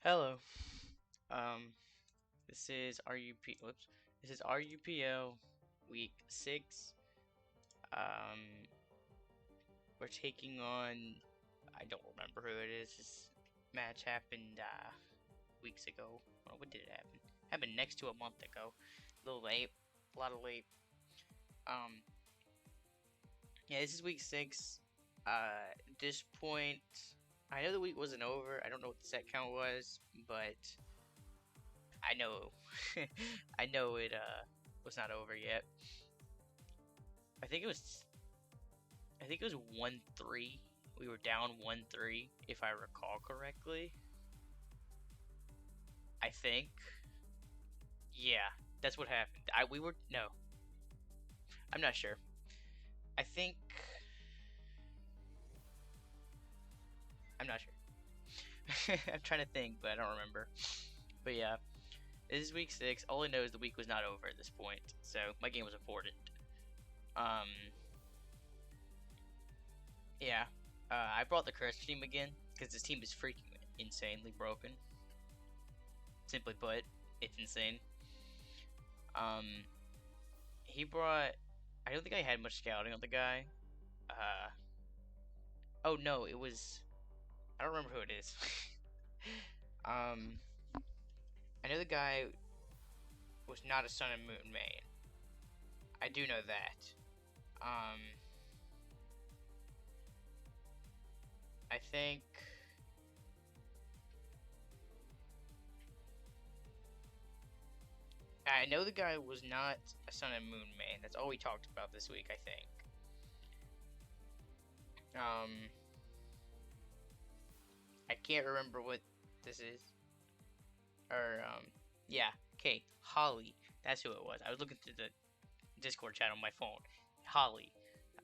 Hello. Um, this is RUP. Whoops. This is RUPL week 6. Um, we're taking on. I don't remember who it is. This match happened weeks ago. Well, when did it happen? Happened next to a month ago. A little late. A lot of late. Um, yeah, this is week 6. At this point, I know the week wasn't over. I don't know what the set count was, but I know, I know it was not over yet. I think it was, I think it was 1-3. We were down 1-3, if I recall correctly. I think, yeah, that's what happened. We were no, I'm not sure. I think I'm not sure. I'm trying to think, but I don't remember. But yeah, this is week 6. All I know is the week was not over at this point, so my game was important. Um, yeah, I brought the curse team again because this team is freaking insanely broken. Simply put, it's insane. Um, he brought. I don't think I had much scouting on the guy. Uh, oh no, it was. I don't remember who it is. um, I know the guy was not a Sun and Moon main. I do know that. Um, I think. I know the guy was not a Sun and Moon main. That's all we talked about this week, I think. Um, I can't remember what this is. Or yeah, okay, Holly. That's who it was. I was looking through the Discord chat on my phone. Holly,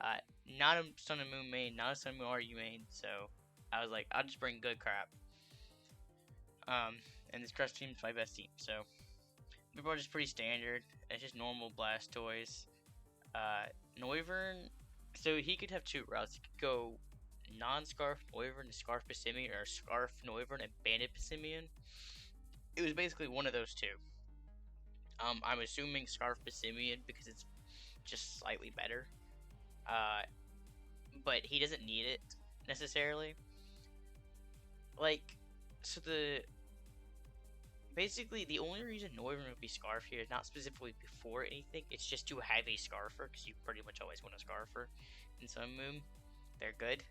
uh, not a Sun and Moon main, not a Sun and Moon RU main. So I was like, I'll just bring good crap. And this Crush team's my best team. So we brought just pretty standard. It's just normal Blastoise. Noivern. So he could have two routes. He could go non-Scarf Noivern to Scarf Passimian, or Scarf Noivern and Bandit Passimian. It was basically one of those two. I'm assuming Scarf Passimian because it's just slightly better. Uh, but he doesn't need it necessarily. Like, so basically the only reason Noivern would be Scarf here is not specifically before anything. It's just to have a Scarfer because you pretty much always want a Scarfer in Sun Moon. They're good.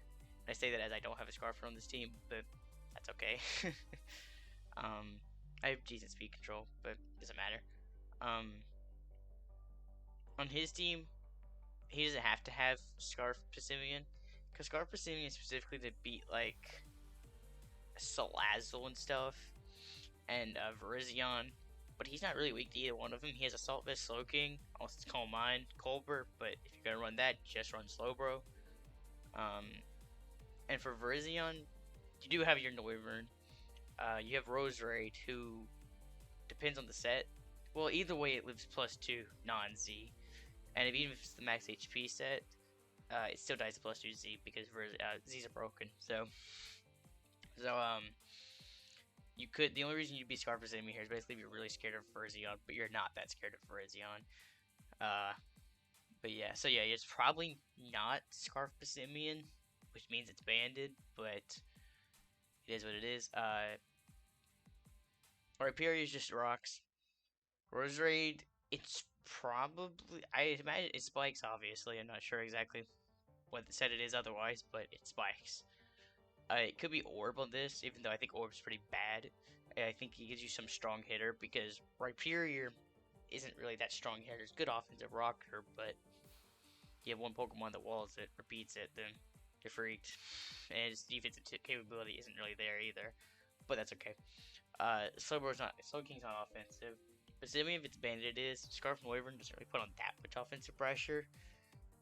I say that as I don't have a Scarfer on this team, but that's okay. I have decent speed control, but it doesn't matter. On his team, he doesn't have to have Scarf Passimian, because Scarf Passimian is specifically to beat like Salazzle and stuff, and Virizion, but he's not really weak to either one of them. He has Assault Vest, Slowking, also it's Calm Mind, Colbert, but if you're gonna run that, just run Slowbro. And for Virizion, you do have your Noivern. You have Roserade, who depends on the set. Well, either way, it lives +2 non-Z, and even if it's the max HP set, it still dies +2 Z because Z's are broken. So you could. The only reason you'd be Scarf Passimian here is basically if you're really scared of Virizion, but you're not that scared of Virizion. But yeah, so yeah, it's probably not Scarf Passimian, which means it's banded, but it is what it is. Rhyperior is just rocks. Roserade, it's probably, I imagine it spikes, obviously. I'm not sure exactly what the set it is otherwise, but it spikes. It could be Orb on this, even though I think Orb's pretty bad. I think he gives you some strong hitter, because Rhyperior isn't really that strong hitter. It's good offensive rocker, but you have one Pokemon that walls it, repeats it, then you're freaked. And his defensive capability isn't really there either, but that's okay. Slowking's not offensive. Assuming if it's banded, it is. Scarf Noivern doesn't really put on that much offensive pressure.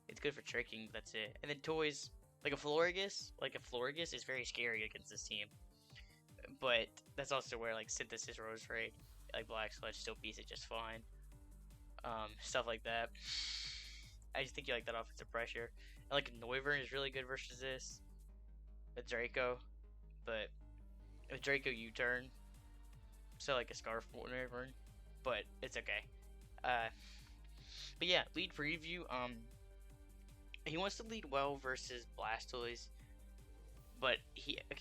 It's good for tricking, but that's it. And then toys, like a Florges is very scary against this team. But that's also where like Synthesis Roserade, like Black Sludge still beats it just fine. Stuff like that. I just think you like that offensive pressure. And like Noivern is really good versus this. With Draco. But with Draco U-turn, so like a Scarf Wyvern, but it's okay. Uh, but yeah, lead preview. He wants to lead well versus Blastoise, but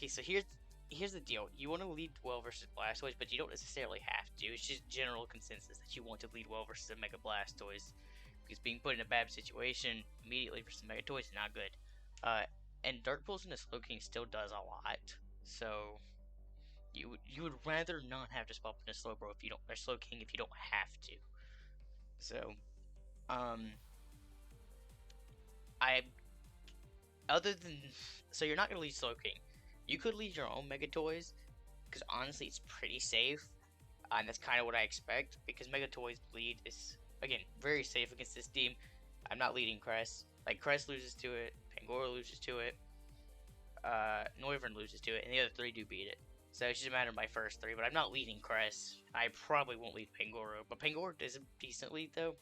So here's the deal. You want to lead well versus Blastoise, but you don't necessarily have to. It's just general consensus that you want to lead well versus a Mega Blastoise, because being put in a bad situation immediately versus Mega Toys is not good. And Dark Pulse in the Slowking still does a lot, so you would rather not have to swap in a Slowbro if you don't, or Slowking if you don't have to. So um, I other than so you're not gonna lead Slowking. You could lead your own Mega Toys, because honestly it's pretty safe, and that's kind of what I expect, because Mega Toys lead is again very safe against this team. I'm not leading Cress. Like Cress loses to it, Pangoro loses to it, Noivern loses to it, and the other three do beat it. So it's just a matter of my first three, but I'm not leading Cress. I probably won't lead Pangoro, but Pangoro is a decent lead though.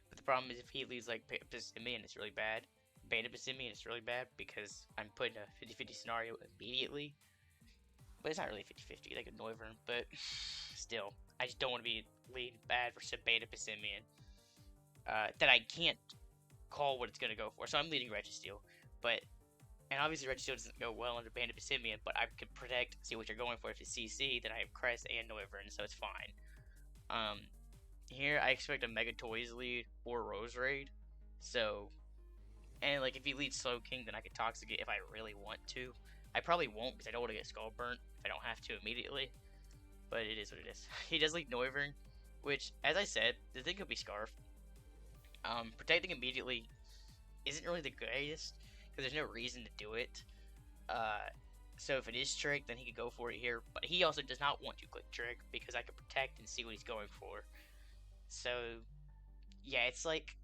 But the problem is if he leads like Pissimian, it's really bad. Bandit Pissimian, it's really bad because I'm put in a 50-50 scenario immediately. But it's not really 50-50, like a Noivern, but still, I just don't want to be lead bad for Bandit Pissimian. That I can't call what it's going to go for. So I'm leading Registeel, and obviously Registeel doesn't go well under Bandit Pissimian, but I can protect, see what you're going for. If it's CC, then I have Crest and Noivern, so it's fine. Here I expect a Mega Toys lead or Roserade. So, and like if he leads Slowking, then I could Toxic it if I really want to. I probably won't because I don't want to get Skull Burnt if I don't have to immediately. But it is what it is. He does lead Noivern, which, as I said, the thing could be Scarf. Protecting immediately isn't really the greatest because there's no reason to do it. So if it is Trick, then he could go for it here. But he also does not want to click Trick because I can protect and see what he's going for. So yeah, it's like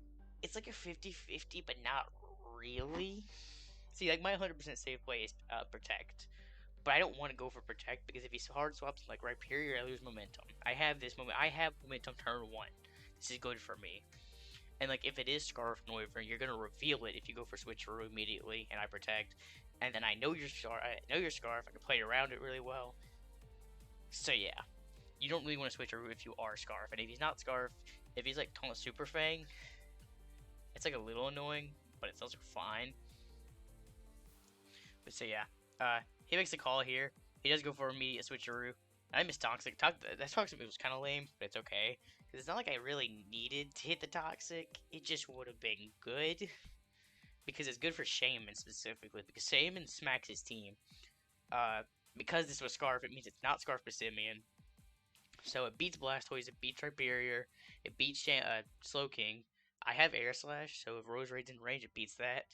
a 50-50, but not really. See, like my 100% safe play is protect, but I don't want to go for protect because if he hard swaps like Rhyperior, I lose momentum. I have momentum turn 1. This is good for me. And like if it is Scarf Noivern, you're gonna reveal it if you go for Switcheroo immediately, and I protect. And then I know your Scarf. I can play around it really well. So yeah, you don't really want to Switcheroo if you are Scarf. And if he's not Scarf, if he's like Taunt Super Fang, it's like a little annoying, but it's also fine. But so yeah, he makes a call here. He does go for immediate Switcheroo. I miss Toxic. That Toxic move was kind of lame, but it's okay. Because it's not like I really needed to hit the Toxic. It just would have been good. Because it's good for Shaman specifically. Because Shaman smacks his team. Because this was Scarf, it means it's not Scarf Pissimian. So it beats Blastoise, it beats Rhyperior, it beats Slowking. I have Air Slash, so if Roserade's in range, it beats that.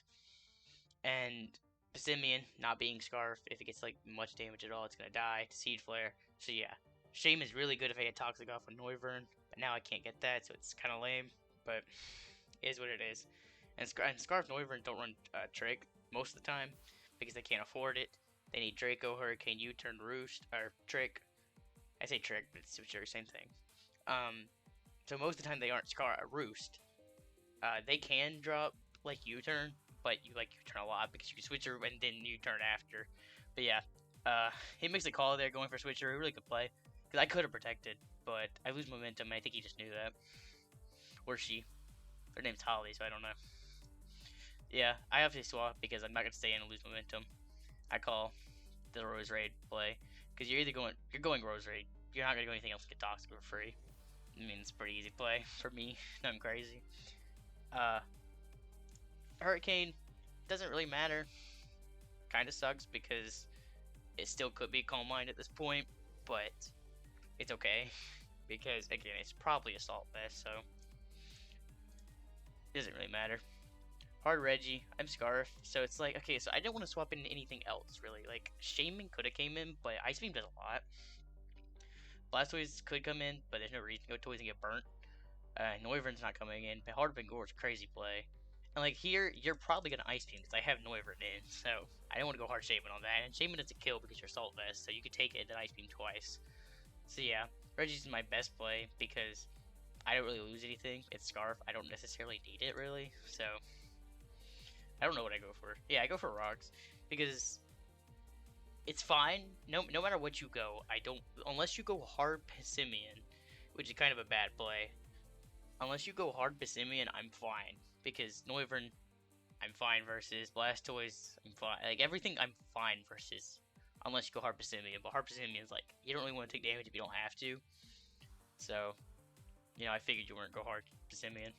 And Pissimian, not being Scarf, if it gets like much damage at all, it's gonna die to Seed Flare. So yeah, Shaman's really good if I get Toxic off with Noivern, but now I can't get that, so it's kind of lame. But it is what it is. And Scarf Noivern don't run Trick most of the time because they can't afford it. They need Draco, Hurricane, U-Turn, Roost, or Trick. I say Trick, but it's the same thing. So most of the time they aren't Roost. They can drop like U-Turn, but you like U-Turn a lot because you can switcher and then U-Turn after. But yeah, he makes a call there going for switcher. Really good play because I could have protected, but I lose momentum. And I think he just knew that, or she. Her name's Holly, so I don't know. Yeah, I have to swap because I'm not gonna stay in and lose momentum. I call the Roserade play because you're going Roserade. You're not gonna go anything else to get Toxic for free. I mean, it's a pretty easy play for me. Nothing crazy. Hurricane doesn't really matter. Kind of sucks because it still could be Calm Mind at this point, but it's okay because again, it's probably Assault Vest, so it doesn't really matter. Hard Reggie, I'm Scarf, so it's like, okay, so I don't want to swap in anything else, really. Like, Shaman could have came in, but Ice Beam does a lot. Blastoise could come in, but there's no reason to go toys and get burnt. Noivern's not coming in, but Hard Bangor's crazy play. And like here, you're probably gonna Ice Beam because I have Noivern in, so I don't want to go hard Shaman on that. And Shaman doesn't kill because you're Assault Vest, so you could take it and Ice Beam twice. So yeah, Reggie's my best play because I don't really lose anything. It's Scarf. I don't necessarily need it really, so I don't know what I go for. Yeah, I go for Rocks because it's fine. No matter what you go, I don't unless you go hard Pessimian, which is kind of a bad play. Unless you go hard Pessimian, I'm fine because Noivern, I'm fine versus Blastoise. I'm fine. Like everything, I'm fine versus. Unless you go hard Pessimian, but hard Pessimian is like you don't really want to take damage if you don't have to. So, I figured you weren't go hard Pessimian.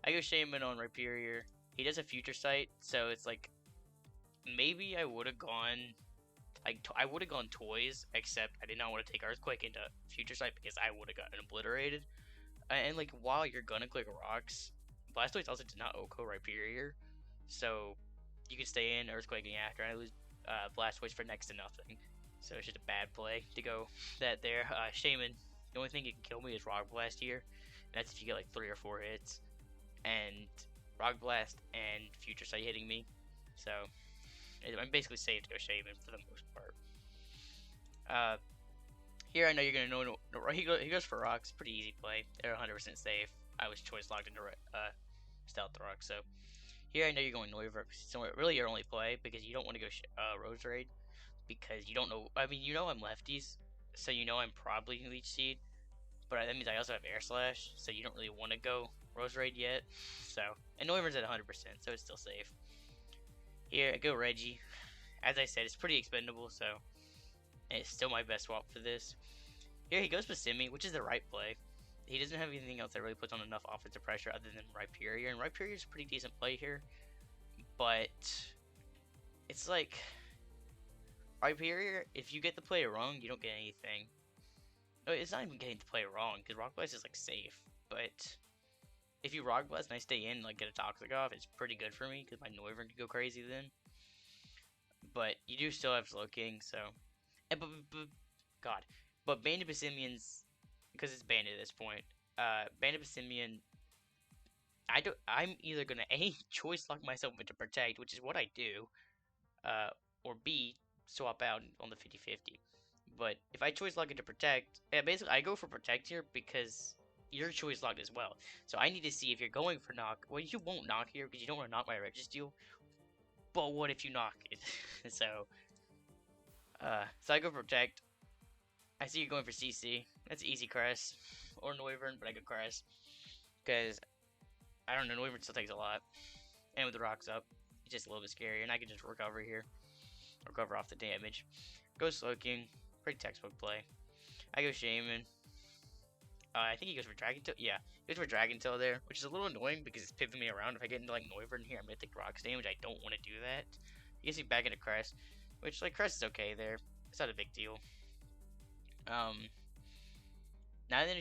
I go Shaman on Rhyperior. He does a Future Sight, so it's like maybe I would have gone. I would have gone Toys, except I did not want to take Earthquake into Future Sight because I would have gotten obliterated. And like while you're gonna click rocks, Blastoise also did not OHKO Rhyperior, so you can stay in Earthquaking after. I lose Blastoise for next to nothing, so it's just a bad play to go that there. Shaman, the only thing that can kill me is Rock Blast here, and that's if you get like 3 or 4 hits, and Rock Blast and Future Sight hitting me, so I'm basically safe to go Shaman for the most part. Here I know you're gonna know. He goes for rocks. Pretty easy play. They're 100% safe. I was choice locked into stealth rock. So here I know you're going Noivern. So really your only play because you don't want to go Rose Raid because you don't know. I mean I'm lefties, so I'm probably Leech Seed. But that means I also have Air Slash, so you don't really want to go Rose Raid yet. So and Noivern's at 100%, so it's still safe. Here I go Reggie. As I said, it's pretty expendable, so it's still my best swap for this. Here he goes Passimi, which is the right play. He doesn't have anything else that really puts on enough offensive pressure other than Rhyperior, and Rhyperior is a pretty decent play here. But it's like Rhyperior, if you get the play wrong, you don't get anything. No, it's not even getting the play wrong because Rock Blast is like safe. But if you Rock Blast and I stay in, like get a Toxic off, it's pretty good for me because my Noivern could go crazy then. But you do still have Slowking, so. But Banded Passimian's, because it's banded at this point, Banded Passimian, I'm either gonna A, choice lock myself into Protect, which is what I do, or B, swap out on the 50-50. But if I choice lock into Protect, basically I go for Protect here because you're choice locked as well. So I need to see if you're going for knock. Well, you won't knock here because you don't want to knock my Registeel. But what if you knock it? so I go for Protect. I see you're going for CC. That's easy Crest. Or Noivern, but I go Crest. Because, I don't know, Noivern still takes a lot. And with the rocks up, it's just a little bit scary. And I can just recover here. Recover off the damage. Go Slowking. Pretty textbook play. I go Shaman. I think he goes for Dragon Tail. Yeah, he goes for Dragon Tail there. Which is a little annoying because it's pivoting me around. If I get into like Noivern here, I'm going to take rocks damage. I don't want to do that. He gets me back into Crest. Which, like, Crest is okay there. It's not a big deal. Now then,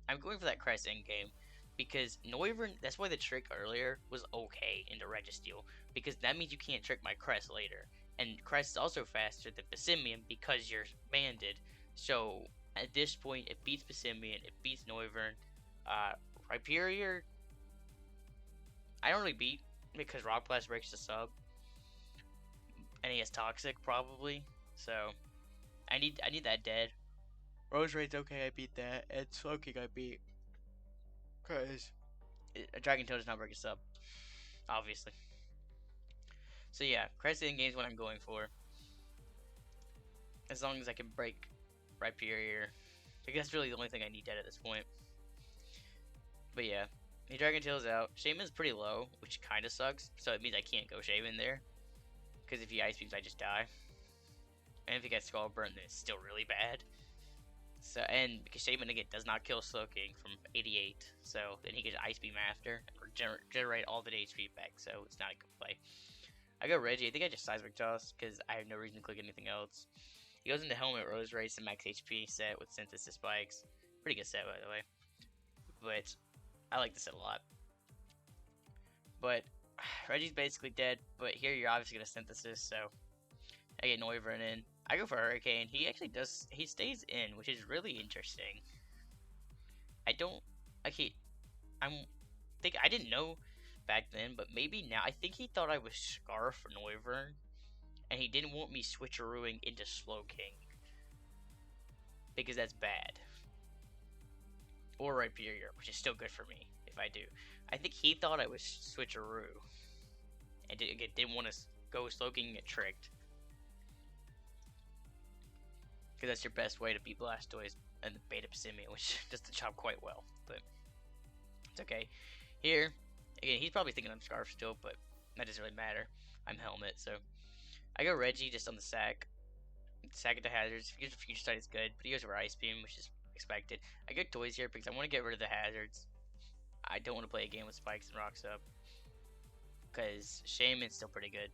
I'm going for that Crest end game because Noivern. That's why the trick earlier was okay into Registeel because that means you can't trick my Crest later, and Crest is also faster than Passimian because you're banded. So at this point, it beats Passimian, it beats Noivern. Rhyperior, I don't really beat because Rock Blast breaks the sub, and he has Toxic probably. So I need that dead. Rose Raid's okay, I beat that. And Slowking I beat. Because a Dragon Tail does not break a sub. Obviously. So yeah, Crest in game is what I'm going for. As long as I can break Rhyperior. I guess that's really the only thing I need dead at this point. But yeah, the Dragon Tail's out. Shaman's pretty low, which kind of sucks. So it means I can't go Shaman there. Because if he Ice Beams, I just die. And if he gets Skull Burn, then it's still really bad. So and because Shaman again does not kill Slowking from 88, so then he gets Ice Beam after or generate all the HP back. So it's not a good play. I go Reggie. I think I just Seismic Toss because I have no reason to click anything else. He goes into Helmet Rose Race and Max HP set with Synthesis Spikes. Pretty good set by the way. But I like this set a lot. But Reggie's basically dead. But here you're obviously gonna Synthesis, so I get Noivern in. I go for Hurricane. He actually does. He stays in, which is really interesting. I didn't know back then, but maybe now. I think he thought I was Scarf for Noivern, and he didn't want me switcherooing into Slowking because that's bad. Or Rhyperior, which is still good for me if I do. I think he thought I was switcheroo, and didn't want to go Slowking and get tricked. Because that's your best way to beat Blastoise and the Beta Pissimian, which does the job quite well. But it's okay. Here, again, he's probably thinking I'm Scarf still, but that doesn't really matter. I'm Helmet, so I go Reggie just on the sack. Sack into hazards. If he goes for Future Sight, it's good, but he goes for Ice Beam, which is expected. I get Toys here because I want to get rid of the hazards. I don't want to play a game with Spikes and Rocks up, because Shaman's still pretty good.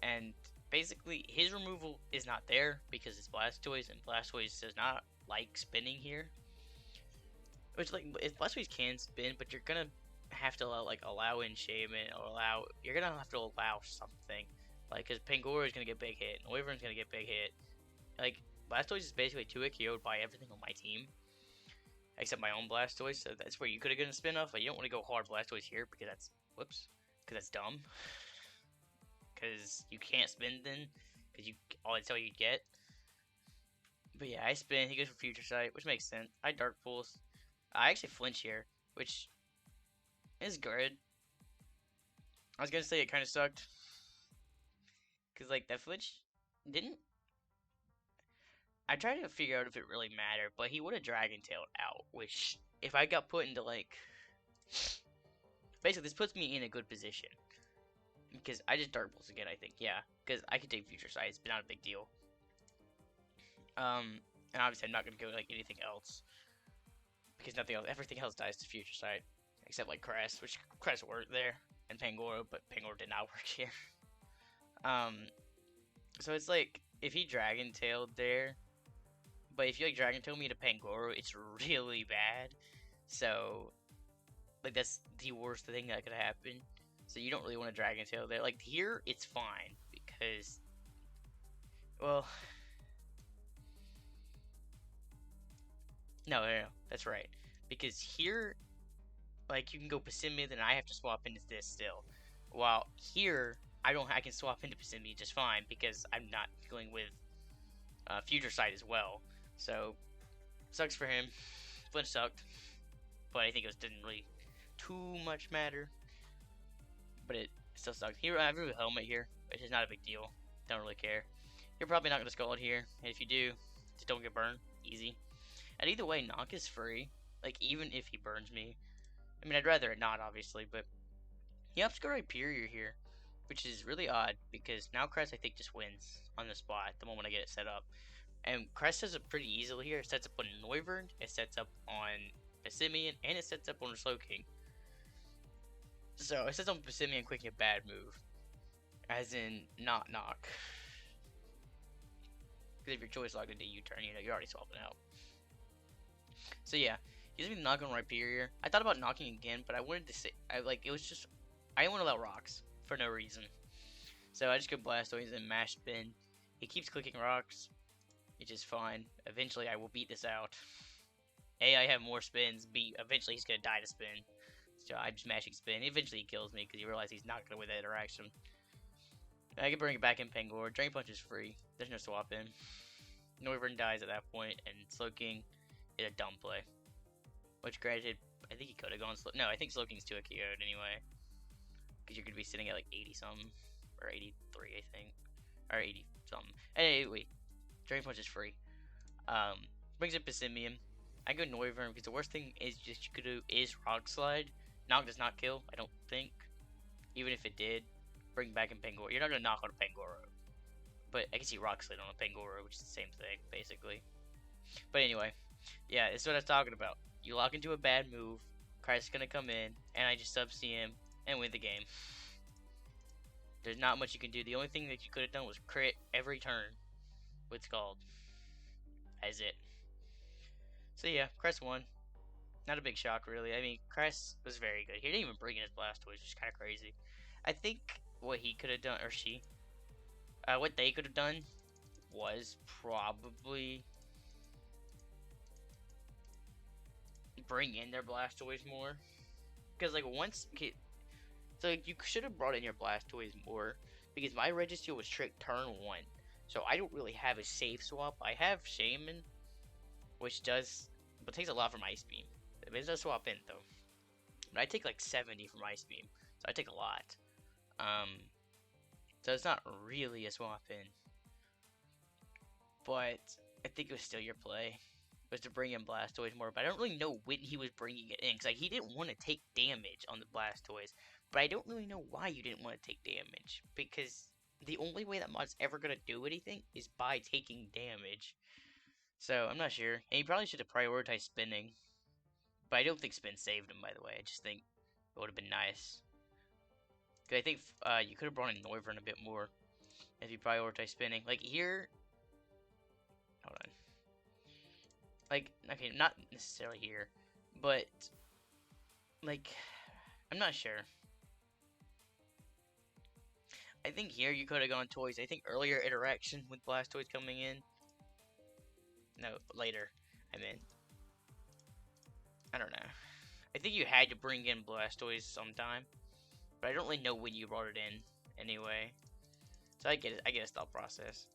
And basically, his removal is not there because it's Blastoise, and Blastoise does not like spinning here. Which, like, Blastoise can spin, but you're gonna have to allow in Shaman, or you're gonna have to allow something. Like, because Pangoro is gonna get big hit, and Wyvern's gonna get big hit. Like, Blastoise is basically 2-hit KO'd by everything on my team, except my own Blastoise. So that's where you could have gotten a spin off. But you don't want to go hard Blastoise here because that's dumb. Because you can't spin then, because all that's all you get. But yeah, I spin. He goes for Future Sight, which makes sense. I Dark Pulse. I actually flinch here, which is good. I was gonna say it kind of sucked, because like that flinch didn't. I tried to figure out if it really mattered, but he would have Dragon Tailed out, which if I got put into like, basically this puts me in a good position. Because I just Dark Pulse again, I think. Yeah, because I could take Future Sight. It's not a big deal. And obviously I'm not going to go like anything else. Because everything else dies to Future Sight. Except like Crest, which Crest worked there. And Pangoro, but Pangoro did not work here. So it's like, if he Dragon Tailed there. But if you like Dragon Tail me to Pangoro, it's really bad. So, like that's the worst thing that could happen. So you don't really want to Dragon Tail there. Like here, it's fine because, well, no, that's right. Because here, like you can go Pissimian, and I have to swap into this still. While here, I can swap into Pissimian just fine because I'm not dealing with Future Sight as well. So sucks for him. Flinch sucked, but I think it didn't really too much matter. But it still sucks. Here, I have a helmet here, which is not a big deal. Don't really care. You're probably not going to Scald here. And if you do, just don't get burned. Easy. And either way, Knock is free. Like, even if he burns me. I mean, I'd rather it not, obviously, but he ups Rhyperior here, which is really odd, because now Crest, I think, just wins on the spot the moment I get it set up. And Crest does it pretty easily here. It sets up on Noivern, it sets up on Pissimian, and it sets up on Slowking. So, it says on Pissimian quick a bad move. As in, not knock. Because if your choice locked into U-turn, you're already swapping out. So yeah, he's gonna knock on Rhyperior. I thought about knocking again, but I wanted to say, I didn't want to allow rocks for no reason. So I just go Blastoise and mash spin. He keeps clicking rocks, which is fine. Eventually I will beat this out. A, I have more spins. B, eventually he's gonna die to spin. So I'm just mashing spin. Eventually he kills me because he realizes he's not gonna win that interaction. I can bring it back in Pangoro. Drain Punch is free. There's no swap in. Noivern dies at that point, and Slowking is a dumb play. Which, granted, I think he could have gone slow. No, I think Slowking's 2 KO'd anyway. Because you're going to be sitting at like 80 something. Or 83, I think. Or 80 something. Anyway, Drain Punch is free. Brings up Pissimian. I go Noivern because the worst thing is you could do is Rock Slide. Knock does not kill, I don't think. Even if it did, bring back in Pangoro. You're not going to knock on a Pangoro. But I can see Rock Slide on a Pangoro, which is the same thing, basically. But anyway, yeah, this is what I was talking about. You lock into a bad move, Christ's going to come in, and I just sub-C him and win the game. There's not much you can do. The only thing that you could have done was crit every turn with Scald. As it. So yeah, Crest won. Not a big shock, really. I mean, Crest was very good. He didn't even bring in his Blastoise, which is kind of crazy. I think what he could have done, or she, what they could have done was probably bring in their Blastoise more. Because, like, so like, you should have brought in your Blastoise more. Because my Registeel was tricked turn 1. So I don't really have a safe swap. I have Shaman, which does, but takes a lot from Ice Beam. It does swap in, though. But I take like 70 from Ice Beam. So I take a lot. So it's not really a swap in. But I think it was still your play. Was to bring in Blastoise more, but I don't really know when he was bringing it in, because like, he didn't want to take damage on the Blastoise, but I don't really know why you didn't want to take damage, because the only way that mod's ever going to do anything is by taking damage. So, I'm not sure, and he probably should have prioritized spinning, but I don't think spin saved him, by the way. I just think it would have been nice, because I think you could have brought in Noivern a bit more if you prioritized spinning. Like, here, hold on. Like, okay, not necessarily here, but, like, I'm not sure. I think here you could have gone toys. I think earlier interaction with Blastoise coming in. No, later. I mean, I don't know. I think you had to bring in Blastoise sometime, but I don't really know when you brought it in anyway. So I get it. I get his thought process.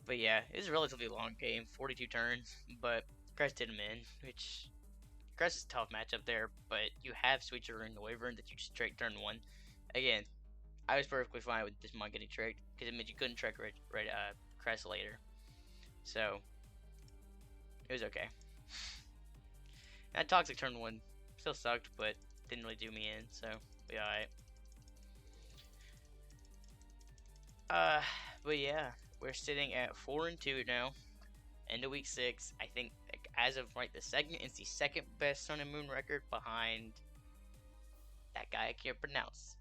But yeah, it was a relatively long game, 42 turns, but Crest did him in, which Crest is a tough matchup there, but you have Switcher and Noivern that you just tricked turn 1. Again, I was perfectly fine with this mod getting tricked, because it meant you couldn't trick Crest later. So, it was okay. That Toxic turn 1 still sucked, but didn't really do me in, so we alright. But yeah, we're sitting at 4-2 now. End of week 6. I think, like, as of right this second, it's the second best Sun and Moon record behind that guy I can't pronounce.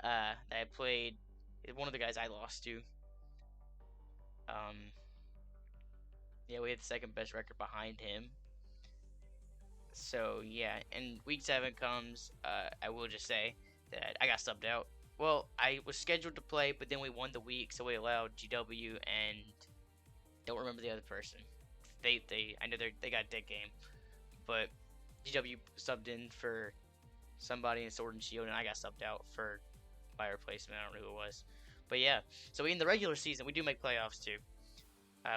That I played, one of the guys I lost to. Yeah, we had the second best record behind him. So yeah, and week 7 comes. I will just say that I got subbed out. Well, I was scheduled to play, but then we won the week, so we allowed GW and don't remember the other person. I know they got a dead game, but GW subbed in for somebody in Sword and Shield, and I got subbed out for my replacement. I don't know who it was, but yeah. So in the regular season, we do make playoffs too.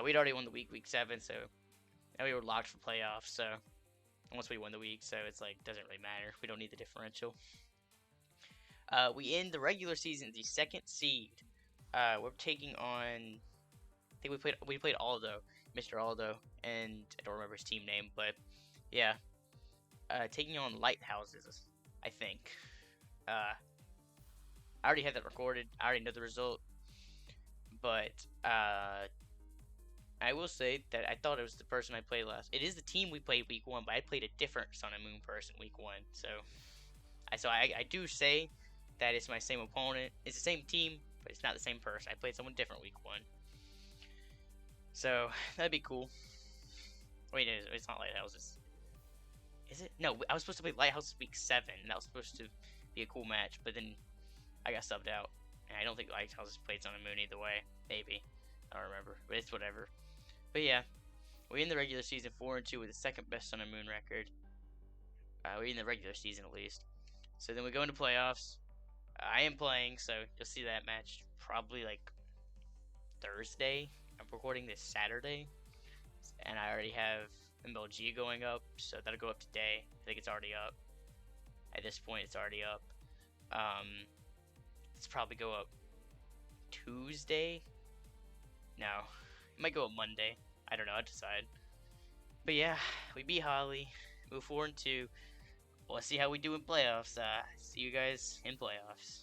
We'd already won the week 7, so and we were locked for playoffs. So once we won the week, so it's like doesn't really matter. We don't need the differential. We end the regular season the 2nd seed. We're taking on. I think we played Aldo, Mr. Aldo, and I don't remember his team name, but yeah, taking on Lighthouses. I think. I already had that recorded. I already know the result, but I will say that I thought it was the person I played last. It is the team we played week 1, but I played a different Sun and Moon person week 1. So I do say that it's my same opponent. It's the same team, but it's not the same person. I played someone different week 1. So that'd be cool. Wait, it's not Lighthouses. Is it? No, I was supposed to play Lighthouses week 7, and that was supposed to be a cool match, but then I got subbed out. And I don't think Lighthouses played Sun and Moon either way. Maybe. I don't remember, but it's whatever. But yeah, we in the regular season 4-2 with the second best Sun and Moon record. We're in the regular season at least. So then we go into playoffs. I am playing, so you'll see that match probably like Thursday. I'm recording this Saturday, and I already have MLG going up, so that'll go up today. I think it's already up. At this point, it's already up. It's probably go up Tuesday. No, it might go up Monday. I don't know. I'll decide. But yeah, we beat Holly. Move 4-2. Let's see how we do in playoffs. See you guys in playoffs.